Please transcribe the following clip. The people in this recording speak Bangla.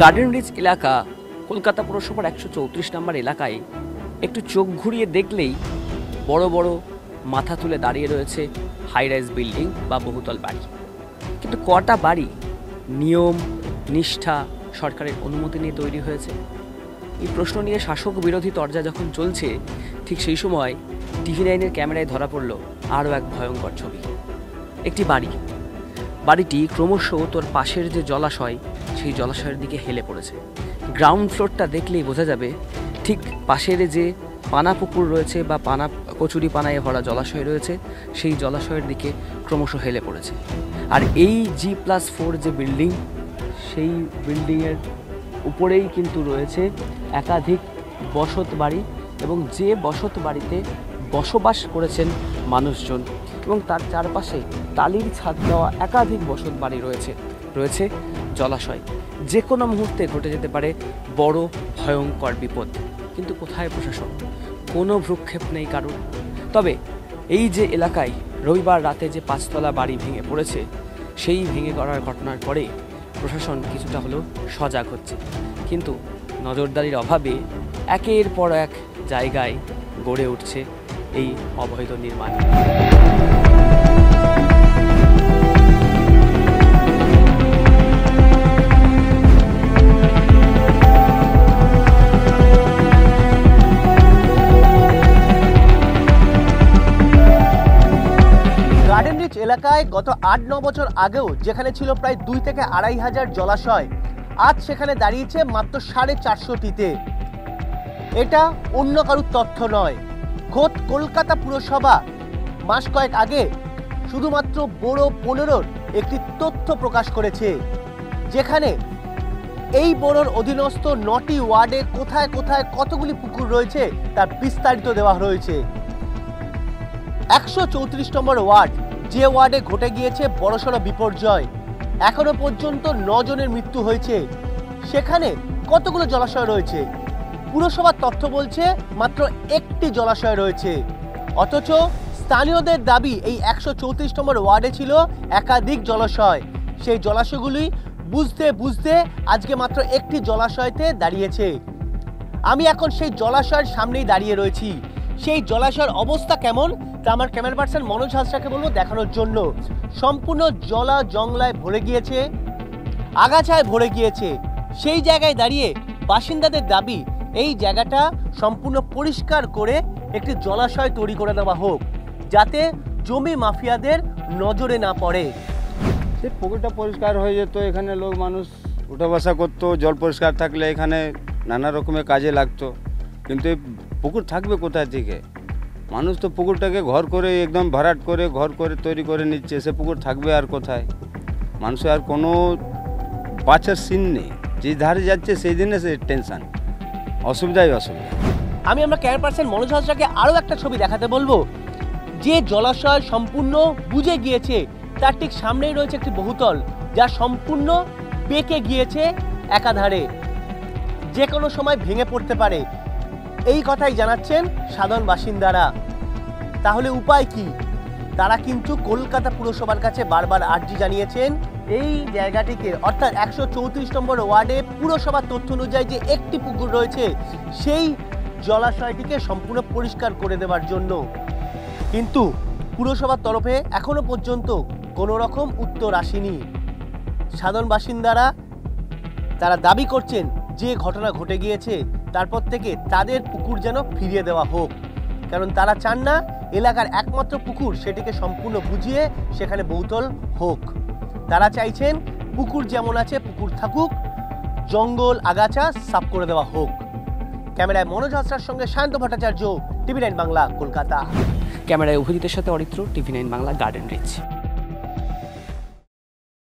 গার্ডেন রিচ এলাকা কলকাতা পুরসভার ১৩৪ নম্বর এলাকায় একটু চোখ ঘুরিয়ে দেখলেই বড় বড় মাথা তুলে দাঁড়িয়ে রয়েছে হাই রাইজ বিল্ডিং বা বহুতল বাড়ি। কিন্তু কটা বাড়ি নিয়ম নিষ্ঠা সরকারের অনুমতি নিয়ে তৈরি হয়েছে? এই প্রশ্ন নিয়ে শাসক বিরোধী তরজা যখন চলছে, ঠিক সেই সময় TV9-এর ক্যামেরায় ধরা পড়ল আরও এক ভয়ঙ্কর ছবি। একটি বাড়িটি ক্রমশ তোর পাশের যে জলাশয়, সেই জলাশয়ের দিকে হেলে পড়েছে। গ্রাউন্ড ফ্লোরটা দেখলেই বোঝা যাবে ঠিক পাশের যে পানা পুকুর রয়েছে বা কচুরি পানায় ভরা জলাশয় রয়েছে, সেই জলাশয়ের দিকে ক্রমশ হেলে পড়েছে। আর এই G+4 যে বিল্ডিং, সেই বিল্ডিংয়ের উপরেই কিন্তু রয়েছে একাধিক বসত বাড়ি, এবং যে বসত বাড়িতে বসবাস করেছেন মানুষজন, এবং তার চারপাশে টালির ছাদ দেওয়া একাধিক বসত বাড়ি রয়েছে জলাশয়। যে কোনো মুহূর্তে ঘটে যেতে পারে বড় ভয়ঙ্কর বিপদ। কিন্তু কোথায় প্রশাসন? কোনো ভ্রুক্ষেপ নেই কারণ। তবে এই যে এলাকায় রবিবার রাতে যে 5তলা বাড়ি ভেঙে পড়েছে, সেই ভেঙে পড়ার ঘটনার পরে প্রশাসন কিছুটা হলেও সজাগ হচ্ছে। কিন্তু নজরদারির অভাবে একের পর এক জায়গায় গড়ে উঠছে এই অবৈধ নির্মাণ। গার্ডেন রিচ এলাকায় গত ৮-৯ বছর আগেও যেখানে ছিল প্রায় ২ থেকে ২.৫ হাজার জলাশয়, আজ সেখানে দাঁড়িয়েছে মাত্র 450টিতে। এটা অন্য কারুর তথ্য নয়, খোদ কলকাতা পুরসভা মাস কয়েক আগে শুধুমাত্র বড় 15-র একটি তথ্য প্রকাশ করেছে, যেখানে এই বড়োর অধীনস্থ 9টি ওয়ার্ডে কোথায় কোথায় কতগুলি পুকুর রয়েছে তার বিস্তারিত দেওয়া রয়েছে। 134 নম্বর ওয়ার্ড, যে ওয়ার্ডে ঘটে গিয়েছে বড়সড় বিপর্যয়, এখনো পর্যন্ত 9 জনের মৃত্যু হয়েছে, সেখানে কতগুলো জলাশয় রয়েছে? পুরসভার তথ্য বলছে মাত্র একটি জলাশয় রয়েছে, অথচ স্থানীয়দের দাবি এই 134 নম্বর ওয়ার্ডে ছিল একাধিক জলাশয়। সেই জলাশয়গুলি বুঝতে বুঝতে আজকে মাত্র একটি জলাশয়তে দাঁড়িয়েছে। আমি এখন সেই জলাশয়ের সামনেই দাঁড়িয়ে রয়েছি। সেই জলাশয়ের অবস্থা কেমন তা আমার ক্যামেরা পার্সন মনোজ হাজরাকে বলবো দেখানোর জন্য। সম্পূর্ণ জলা জংলায় ভরে গিয়েছে, আগাছায় ভরে গিয়েছে। সেই জায়গায় দাঁড়িয়ে বাসিন্দাদের দাবি এই জায়গাটা সম্পূর্ণ পরিষ্কার করে একটি জলাশয় তৈরি করে দেওয়া হোক, যাতে জমি মাফিয়াদের নজরে না পড়ে। সেই পুকুরটা পরিষ্কার হয়ে যেত, এখানে লোক মানুষ উঠা বসা করতো, জল পরিষ্কার থাকলে এখানে নানা রকমের কাজে লাগতো। কিন্তু এই পুকুর থাকবে কোথায় থেকে? মানুষ তো পুকুরটাকে ঘর করে একদম ভরাট করে ঘর করে তৈরি করে নিচ্ছে, সে পুকুর থাকবে আর কোথায়? মানুষের আর কোনো বাঁচার সিন নেই, যে ধারে যাচ্ছে সেই দিনে সে টেনশন, অসুবিধাই অসুবিধা। আমি আমরা ক্যামেরা পার্সন মনোজ হাজরাকে আরও একটা ছবি দেখাতে বলবো। যে জলাশয় সম্পূর্ণ বুঝে গিয়েছে, তার ঠিক সামনেই রয়েছে একটি বহুতল, যা সম্পূর্ণ বেঁকে গিয়েছে একাধারে, যে কোনো সময় ভেঙে পড়তে পারে। এই কথাই জানাচ্ছেন সাধারণ বাসিন্দারা। তাহলে উপায় কি? তারা কিন্তু কলকাতা পুরসভার কাছে বারবার আর্জি জানিয়েছেন এই জায়গাটিকে, অর্থাৎ 134 নম্বর ওয়ার্ডে পুরসভার তথ্য অনুযায়ী যে একটি পুকুর রয়েছে, সেই জলাশয়টিকে সম্পূর্ণ পরিষ্কার করে দেওয়ার জন্য। কিন্তু পুরসভার তরফে এখনো পর্যন্ত কোনো রকম উত্তর আসেনি। সাধারণ বাসিন্দারা তারা দাবি করছেন যে ঘটনা ঘটে গিয়েছে তারপর থেকে তাদের পুকুর যেন ফিরিয়ে দেওয়া হোক, কারণ তারা চান না এলাকার একমাত্র পুকুর সেটিকে সম্পূর্ণ বুঝিয়ে সেখানে বহুতল হোক। তারা চাইছেন পুকুর যেমন আছে পুকুর থাকুক, জঙ্গল আগাছা সাফ করে দেওয়া হোক। ক্যামেরায় মনোজ হাজরার সঙ্গে সায়ন্ত ভট্টাচার্য, TV9 বাংলা, কলকাতা। ক্যামেরায় অভিজিতের সাথে Aritra, TV9 Bangla, garden rich.